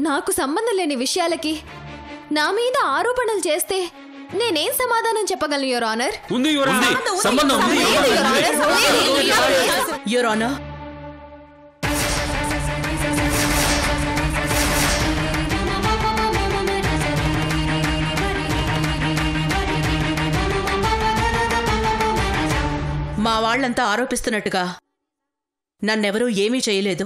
నాకు సంబంధం లేని విషయాలకి నా మీద ఆరోపణలు చేస్తే నేనేం సమాధానం చెప్పగలను యువర్ ఆనర్? యువర్ ఆనర్, మా వాళ్లంతా ఆరోపిస్తున్నట్టుగా నన్నెవరూ ఏమీ చేయలేదు.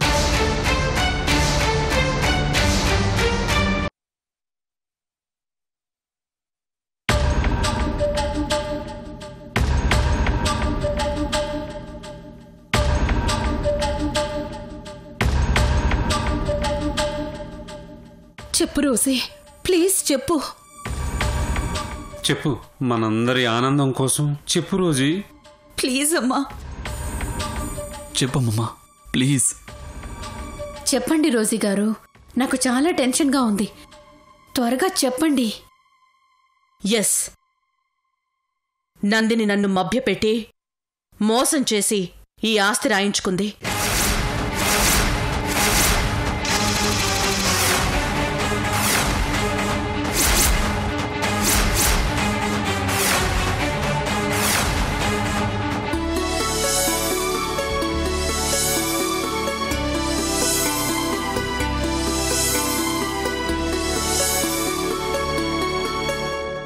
చెప్పు రోసీ, ప్లీజ్ చెప్పు. చెప్పు, మనందరి ఆనందం కోసం చెప్పు రోజీ. ప్లీజ్ అమ్మా, చెప్పమ్మా ప్లీజ్. చెప్పండి రోజీ గారు, నాకు చాలా టెన్షన్గా ఉంది. త్వరగా చెప్పండి. ఎస్, నందిని నన్ను మభ్యపెట్టి మోసం చేసి ఈ ఆస్తి రాయించుకుంది.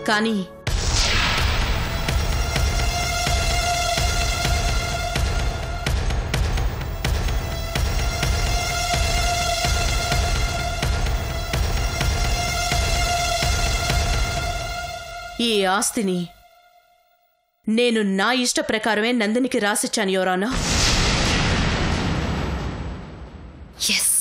కానీ ఈ ఆస్తిని నేను నా ఇష్ట ప్రకారమే నందినికి రాసిచ్చాను యువరానా. ఎస్,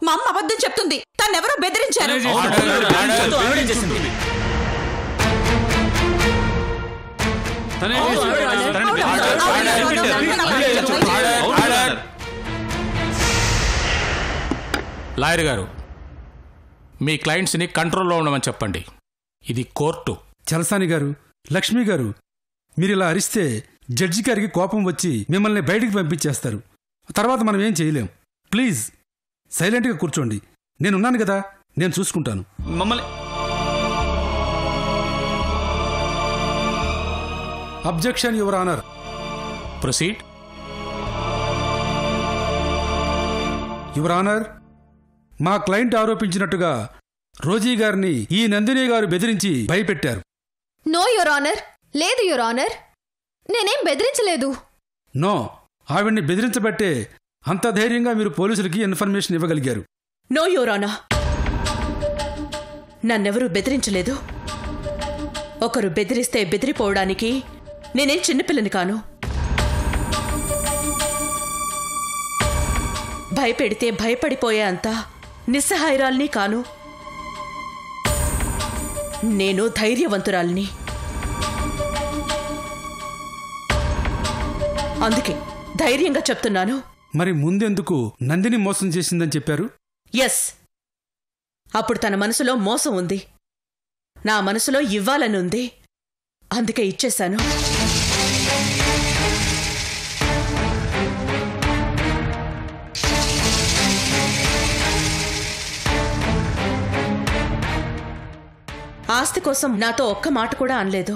మా అమ్మ అబద్ధం చెప్తుంది. తన్నెవరో బెదిరించారు. లాయర్ గారు, మీ క్లయింట్స్ని కంట్రోల్లో ఉండమని చెప్పండి. ఇది కోర్టు. చలసాని గారు, లక్ష్మి గారు, మీరిలా అరిస్తే జడ్జి గారికి కోపం వచ్చి మిమ్మల్ని బయటికి పంపించేస్తారు. తర్వాత మనం ఏం చేయలేం. ప్లీజ్ సైలెంట్గా కూర్చోండి. నేనున్నాను కదా, నేను చూసుకుంటాను. మమ్మల్ని objection your honour. Proceed. Your honour, మా క్లయింట్ ఆరోపించినట్టుగా రోజీ గారిని ఈ నందిని గారు బెదిరించి భయపెట్టారు. నో యువర్ ఆనర్, లేదు యువర్ ఆనర్, నేనేం బెదిరించలేదు. నో, ఆవిడ్ని బెదిరించబట్టే అంత ధైర్యంగా మీరు పోలీసులకి ఇన్ఫర్మేషన్ ఇవ్వగలిగారు. నో యోరానా, నన్నెవరూ బెదిరించలేదు. ఒకరు బెదిరిస్తే బెదిరిపోవడానికి నేనేం చిన్నపిల్లని కాను. భయపెడితే భయపడిపోయే అంత నిస్సహాయరాల్ని కాను. నేను ధైర్యవంతురాల్ని. అందుకే ధైర్యంగా చెప్తున్నాను. మరి ముందెందుకు నందిని మోసం చేసిందని చెప్పారు? ఎస్, అప్పుడు తన మనసులో మోసం ఉంది, నా మనసులో ఇవ్వాలని ఉంది. అందుకే ఇచ్చేశాను. ఆస్తి కోసం నాతో ఒక్క మాట కూడా అనలేదు.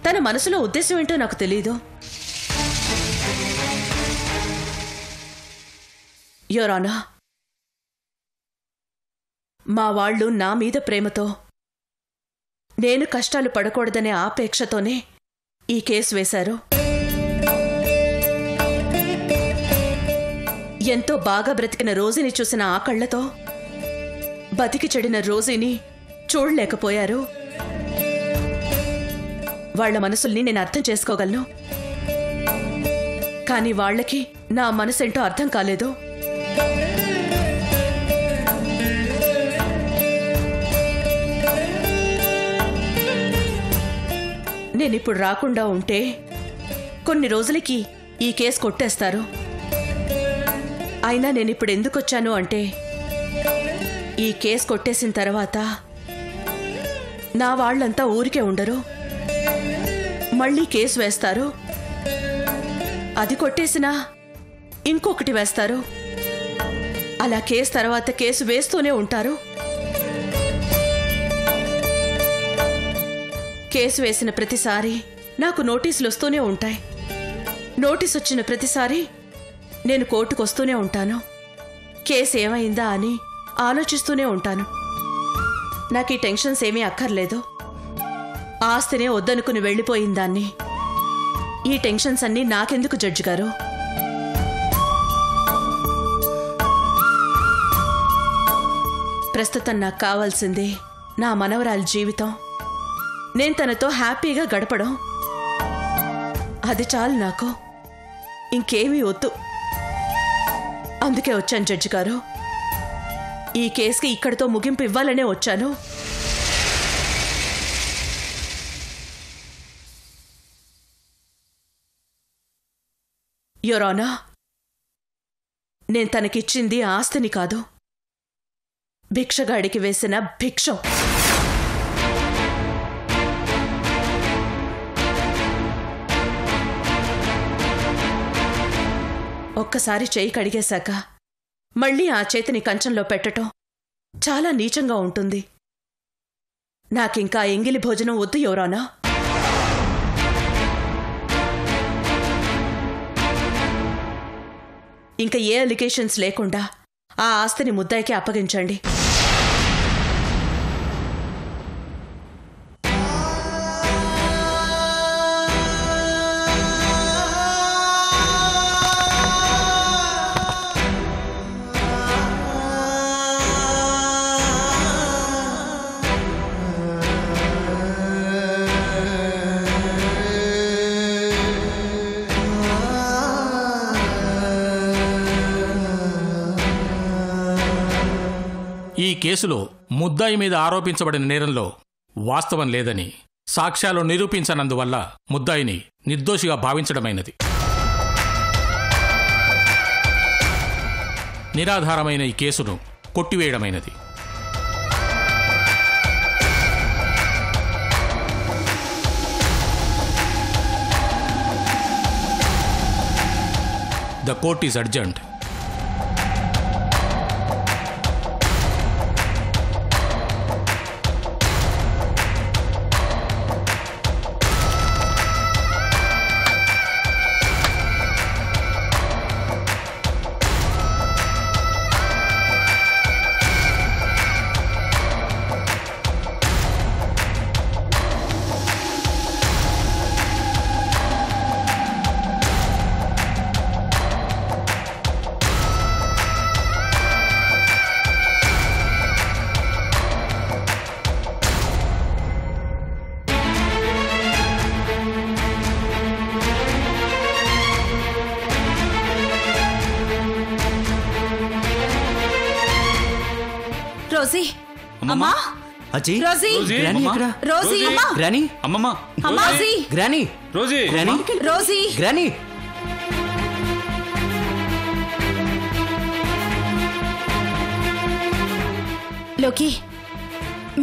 తన మనసులో ఉద్దేశం ఏంటో నాకు తెలీదు. యోరానా, మా వాళ్ళు నా మీద ప్రేమతో, నేను కష్టాలు పడకూడదనే ఆపేక్షతోనే ఈ కేసు వేశారు. ఎంతో బాగా బ్రతికిన రోజీని చూసిన ఆ కళ్లతో బతికి చెడిన రోజీని చూడలేకపోయారు. వాళ్ల మనసుల్ని నేను అర్థం చేసుకోగలను. కానీ వాళ్ళకి నా మనసేంటో అర్థం కాలేదు. నేనిప్పుడు రాకుండా ఉంటే కొన్ని రోజులకి ఈ కేసు కొట్టేస్తారు. అయినా నేనిప్పుడు ఎందుకొచ్చాను అంటే, ఈ కేసు కొట్టేసిన తర్వాత నా వాళ్ళంతా ఊరికే ఉండరు, మళ్ళీ కేసు వేస్తారు. అది కొట్టేసినా ఇంకొకటి వేస్తారు. అలా కేసు తర్వాత కేసు వేస్తూనే ఉంటారు. కేసు వేసిన ప్రతిసారి నాకు నోటీసులు వస్తూనే ఉంటాయి. నోటీస్ వచ్చిన ప్రతిసారి నేను కోర్టుకొస్తూనే ఉంటాను. కేసు ఏమైందా అని ఆలోచిస్తూనే ఉంటాను. నాకు ఈ టెన్షన్స్ ఏమీ అక్కర్లేదు. ఆస్తినే వద్దనుకుని వెళ్ళిపోయిందాన్ని. ఈ టెన్షన్స్ అన్నీ నాకెందుకు జడ్జి గారు? ప్రస్తుతం నాకు కావాల్సింది నా మనవరాలి జీవితం. నేను తనతో హ్యాపీగా గడపడం, అది చాలు నాకు. ఇంకేమీ వద్దు. అందుకే వచ్చాను జడ్జి గారు. ఈ కేసుకి ఇక్కడితో ముగింపు ఇవ్వాలనే వచ్చాను. యువర్ ఆనర్, నేను తనకిచ్చింది ఆస్తిని కాదు, భిక్షగాడికి వేసిన భిక్షం. ఒక్కసారి చేయి కడిగేశాక మళ్ళీ ఆ చేతిని కంచంలో పెట్టటం చాలా నీచంగా ఉంటుంది. నాకింకా ఎంగిలి భోజనం వద్దు యువరానా. ఇంకా ఏ అలిగేషన్స్ లేకుండా ఆ ఆస్తిని ముద్దాయికి అప్పగించండి. ఈ కేసులో ముద్దాయి మీద ఆరోపించబడిన నేరంలో వాస్తవం లేదని సాక్ష్యాలు నిరూపించనందువల్ల ముద్దాయిని నిర్దోషిగా భావించడమైనది. నిరాధారమైన ఈ కేసును కొట్టివేయడమైనది. The court is adjourned. Rosie, అమ్మా, అజీ, రోజీ, గ్రానీ ఎక్కడ? రోజీ, అమ్మా, గ్రానీ, అమ్మమ్మ, అమ్మా, Rosie, granny, Rosie, granny, Rosie, granny. లోకి,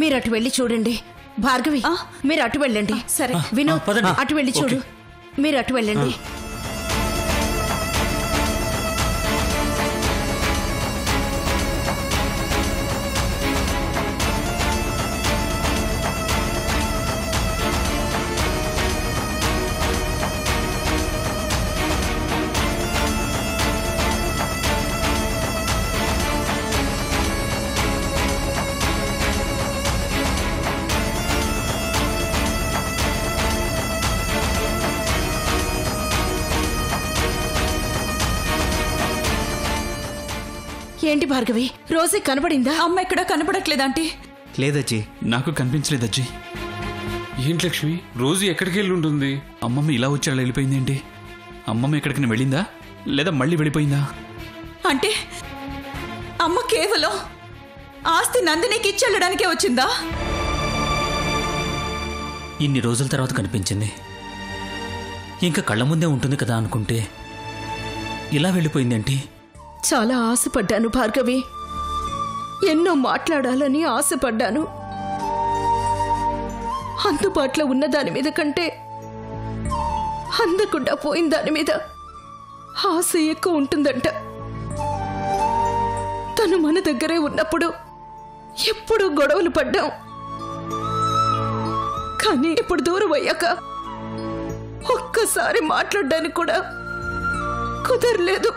మీరు అటు వెళ్ళి చూడండి. భార్గవి, మీరు అటు వెళ్ళండి. సరే విను, అటు వెళ్ళి చూడు. మీరు అటు వెళ్ళండి. ఏంటి భార్గవి, రోజీ కనబడిందా? అమ్మ ఎక్కడా కనపడట్లేదంటే. లేదజ్జీ, నాకు కనిపించలేదజ్జీ. ఏంటి లక్ష్మి, రోజు ఎక్కడికి వెళ్ళి ఉంటుంది? అమ్మమ్మ ఇలా వచ్చి అలా వెళ్ళిపోయింది ఏంటి? అమ్మమ్మ ఎక్కడికి వెళ్ళిందా లేదా మళ్ళీ వెళ్ళిపోయిందా? అంటే అమ్మ కేవలం ఆస్తి నందినికి ఇచ్చెళ్ళడానికే వచ్చిందా? ఇన్ని రోజుల తర్వాత కనిపించింది. ఇంకా కళ్ళ ముందే ఉంటుంది కదా అనుకుంటే ఇలా వెళ్ళిపోయిందేంటి? చాలా ఆశపడ్డాను భార్గవి, ఎన్నో మాట్లాడాలని ఆశపడ్డాను. అందుబాటులో ఉన్న దాని మీద కంటే అందకుండా పోయిన దాని మీద ఆశ ఎక్కువ ఉంటుందంట. తను మన దగ్గరే ఉన్నప్పుడు ఎప్పుడూ గొడవలు పడ్డాం, కానీ ఇప్పుడు దూరం అయ్యాక ఒక్కసారి మాట్లాడడానికి కూడా కుదరలేదు.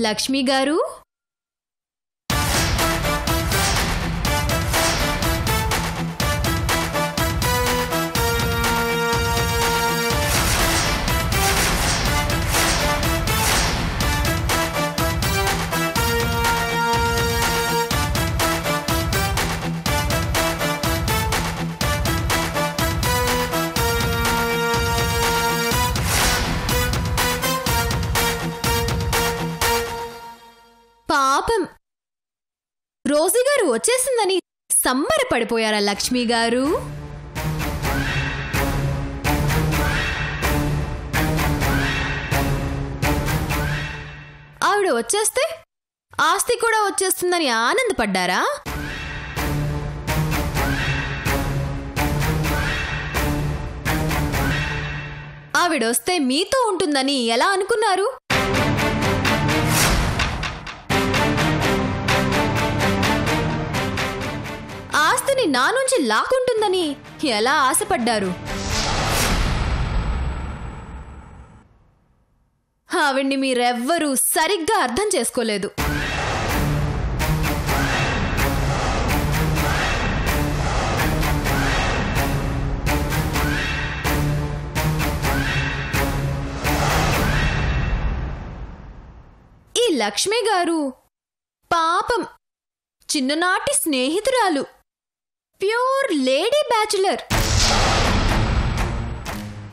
లక్ష్మి గారు, పాపం రోజీ గారు వచ్చేసిందని సంబరపడిపోయారా లక్ష్మి గారు? ఆవిడ వచ్చేస్తే ఆస్తి కూడా వచ్చేస్తుందని ఆనందపడ్డారా? ఆవిడొస్తే మీతో ఉంటుందని ఎలా అనుకున్నారు? ఆస్తిని నా నుంచి లాక్కుంటుందని ఎలా ఆశపడ్డారు? ఆవిడ్ని మీరెవ్వరూ సరిగ్గా అర్థం చేసుకోలేదు. ఈ లక్ష్మి గారు పాపం చిన్ననాటి స్నేహితురాలు, ప్యూర్ లేడీ బ్యాచులర్.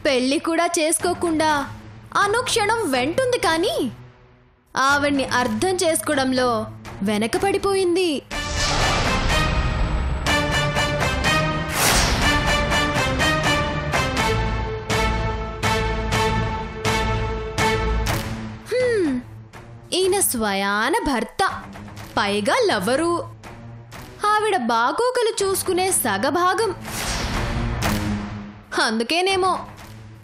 పెళ్లి కూడా చేసుకోకుండా అనుక్షణం వెంటుంది, కానీ ఆవిడ్ని అర్థం చేసుకోవడంలో వెనకపడిపోయింది. ఈయన స్వయాన భర్త, పైగా లవరు. ఆవిడ బాగోగులు చూసుకునే సగభాగం. అందుకేనేమో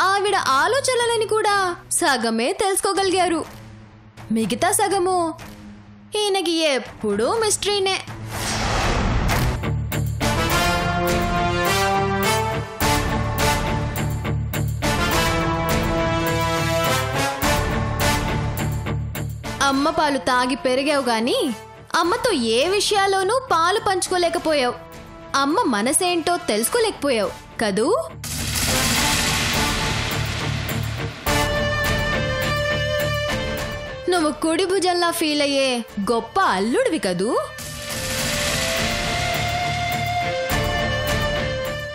ఆవిడ ఆలోచనలని కూడా సగమే తెలుసుకోగలిగారు. మిగతా సగము ఈయనకి ఎప్పుడూ మిస్టరీనే. అమ్మ పాలు తాగి పెరిగావు గాని అమ్మతో ఏ విషయాల్లోనూ పాలు పంచుకోలేకపోయావు. అమ్మ మనసేంటో తెలుసుకోలేకపోయావు కదూ? నువ్వు కుడి భుజంలా ఫీల్ అయ్యే గొప్ప అల్లుడివి కదూ?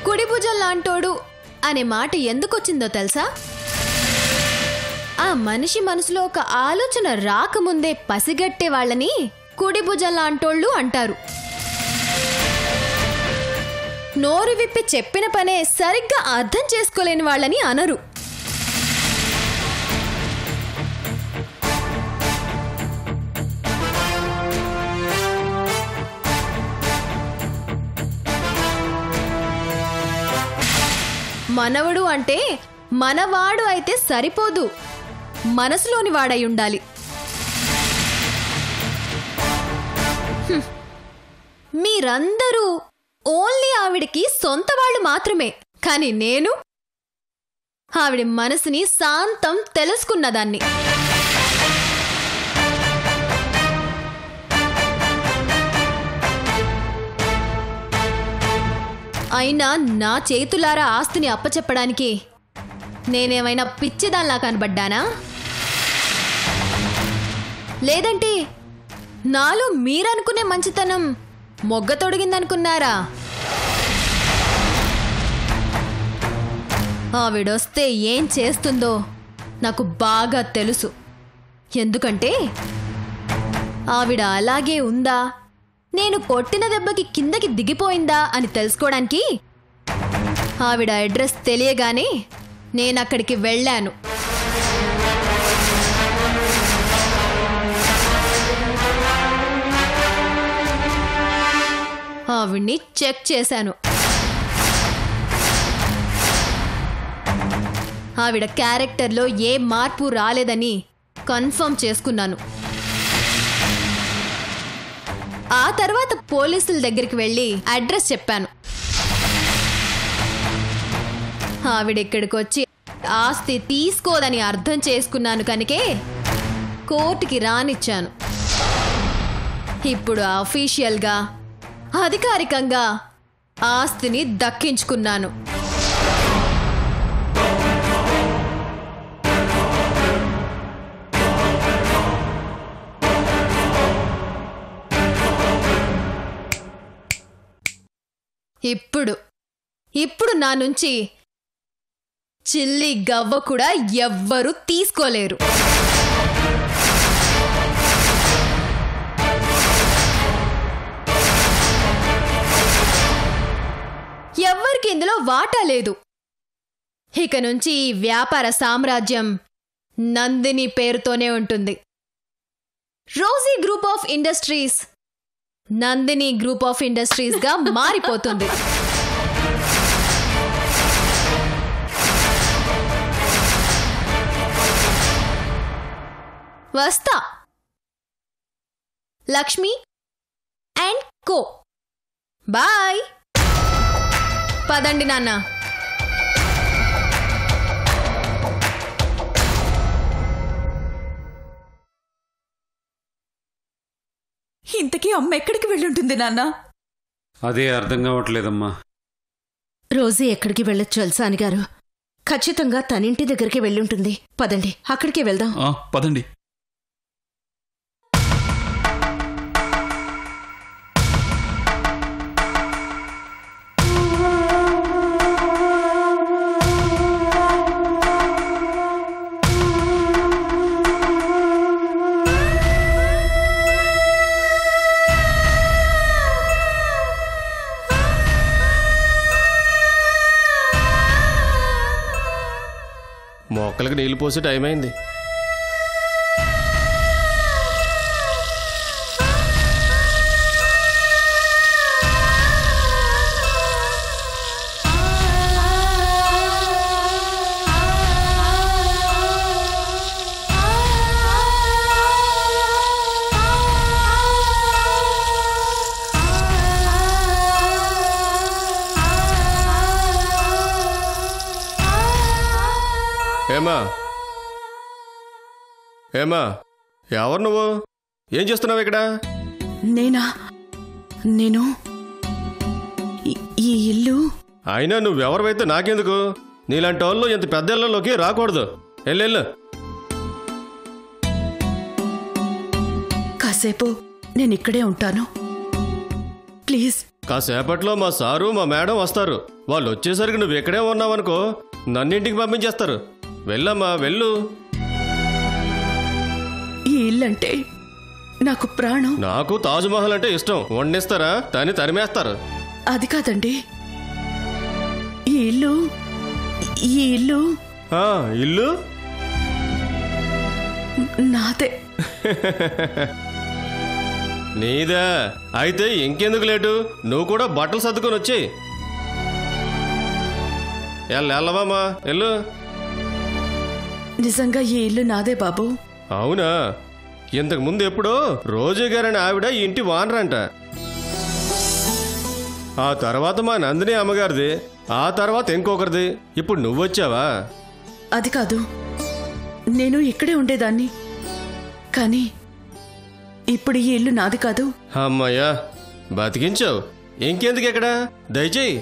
కుడి భుజం లాంటోడు అనే మాట ఎందుకొచ్చిందో తెలుసా? ఆ మనిషి మనసులో ఒక ఆలోచన రాకముందే పసిగట్టే వాళ్ళని కుడి భుజం లాంటోళ్ళు అంటారు. నోరు విప్పి చెప్పిన పనే సరిగ్గా అర్థం చేసుకోలేని వాళ్ళని అనరు. మనవడు అంటే మనవాడు అయితే సరిపోదు, మనసులోని వాడై ఉండాలి. మీరందరూ ఓన్లీ ఆవిడికి సొంత వాళ్ళు మాత్రమే, కానీ నేను ఆవిడ మనసుని శాంతం తెలుసుకున్నదాన్ని. అయినా నా చేతులారా ఆస్తిని అప్పచెప్పడానికి నేనేమైనా పిచ్చిదాల్లా కనబడ్డానా? లేదంటే నాలో మీరనుకునే మంచితనం మొగ్గ తొడిగిందనుకున్నారా? ఆవిడొస్తే ఏం చేస్తుందో నాకు బాగా తెలుసు. ఎందుకంటే ఆవిడ అలాగే ఉందా, నేను కొట్టిన దెబ్బకి కిందకి దిగిపోయిందా అని తెలుసుకోవడానికి ఆవిడ అడ్రస్ తెలియగానే నేనక్కడికి వెళ్ళాను. ఆవిడ్ని చెక్ చేశాను. ఆవిడ క్యారెక్టర్లో ఏ మార్పు రాలేదని కన్ఫర్మ్ చేసుకున్నాను. ఆ తర్వాత పోలీసుల దగ్గరికి వెళ్ళి అడ్రస్ చెప్పాను. ఆవిడెక్కడికి వచ్చి ఆస్తి తీసుకోదని అర్థం చేసుకున్నాను కనుకే కోర్టుకి రానిచ్చాను. ఇప్పుడు అఫీషియల్గా అధికారికంగా ఆస్తిని దక్కించుకున్నాను. ఇప్పుడు నా నుంచి చిల్లి గవ్వ కూడా ఎవ్వరూ తీసుకోలేరు. ఎవ్వరికి ఇందులో వాటా లేదు. ఇక నుంచి ఈ వ్యాపార సామ్రాజ్యం నందిని పేరుతోనే ఉంటుంది. Rosie group of industries Nandini group of industries గా మారిపోతుంది. వస్తా. Lakshmi and co. బాయ్. పదండి నాన్న. ఇంతకీ అమ్మ ఎక్కడికి వెళ్ళుంటుంది నాన్న? అదే అర్థం కావట్లేదమ్మా. రోజీ ఎక్కడికి వెళ్ళొచ్చు అల్సాని గారు? ఖచ్చితంగా తనింటి దగ్గరికి వెళ్ళుంటుంది. పదండి, అక్కడికే వెళ్దాం. పదండి. మొక్కలకి నీళ్లు పోసే టైం అయింది. ఏమా, ఎవరు నువ్వు? ఏం చేస్తున్నావు ఇక్కడ? నేను ఈ ఇల్లు. అయినా నువ్వెవరివైతే నాకెందుకు? నీలాంటి వాళ్ళు ఇంత పెద్ద ఇళ్లలోకి రాకూడదు. వెళ్ళు. కాసేపు నేను ఇక్కడే ఉంటాను ప్లీజ్. కాసేపట్లో మా సారు మా మేడం వస్తారు. వాళ్ళు వచ్చేసరికి నువ్వు ఇక్కడే ఉన్నావనుకో నన్నింటికి పంపించేస్తారు. వెళ్ళమ్మా, వెళ్ళు. ఈ ఇల్లంటే నాకు ప్రాణం. నాకు తాజ్మహల్ అంటే ఇష్టం. వండిస్తారా? దాన్ని తరిమేస్తారు. అది కాదండి, ఈ ఇల్లు ఇల్లు నాదే. నీదా? అయితే ఇంకెందుకు లేటు, నువ్వు కూడా బట్టలు సర్దుకొని వచ్చేయి. వెళ్ళవమ్మా, వెళ్ళు. నిజంగా ఈ ఇల్లు నాదే బాబు. అవునా? ఇంతకు ముందు ఎప్పుడో రోజీ గారని ఆవిడ ఈ ఇంటి వానరంట. ఆ తర్వాత మా నందిని అమ్మగారిది, ఆ తర్వాత ఇంకొకరిది, ఇప్పుడు నువ్వొచ్చావా? అది కాదు, నేను ఇక్కడే ఉండేదాన్ని. కానీ ఇప్పుడు ఈ ఇల్లు నాది కాదు. అమ్మయ్యా, బతికించావు. ఇంకెందుకు ఇక్కడ? దయచేయి.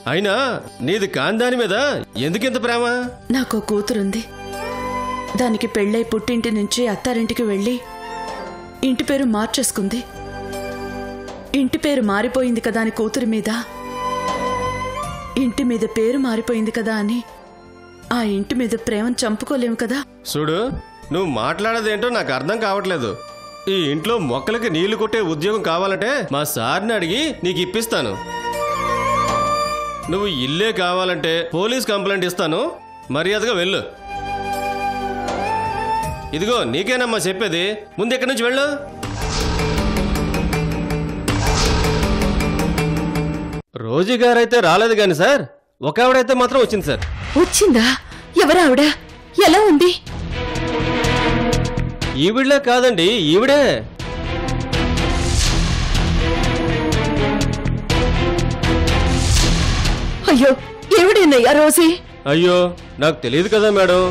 అయినా నీది కాందాని మీద ఎందుకింత ప్రేమ? నాకు కూతురుంది. దానికి పెళ్ళై పుట్టింటి నుంచి అత్తారింటికి వెళ్ళి ఇంటి పేరు మార్చేసుకుంది. ఇంటి పేరు మారిపోయింది కదా అని కూతురి మీద, ఇంటి మీద పేరు మారిపోయింది కదా అని ఆ ఇంటి మీద ప్రేమను చంపుకోలేము కదా. చూడు, నువ్వు మాట్లాడేదేంటో నాకు అర్థం కావట్లేదు. ఈ ఇంట్లో మొక్కలకి నీళ్లు కొట్టే ఉద్యోగం కావాలంటే మా సార్ని అడిగి నీకు ఇప్పిస్తాను. నువ్వు ఇల్లే కావాలంటే పోలీస్ కంప్లైంట్ ఇస్తాను, మర్యాదగా వెళ్ళు. ఇదిగో నీకేనమ్మా చెప్పేది, ముందు ఎక్కడి నుంచి వెళ్ళు. రోజీ గారైతే రాలేదు కానీ సార్, ఒక ఆవిడైతే మాత్రం వచ్చింది సార్. వచ్చిందా? ఎవరావిడ? ఎలా ఉంది? ఈవిడ్లే కాదండి, ఈవిడే. అయ్యో, ఏవిడేనయ్యా రోజీ? అయ్యో, నాకు తెలియదు కదా మేడం.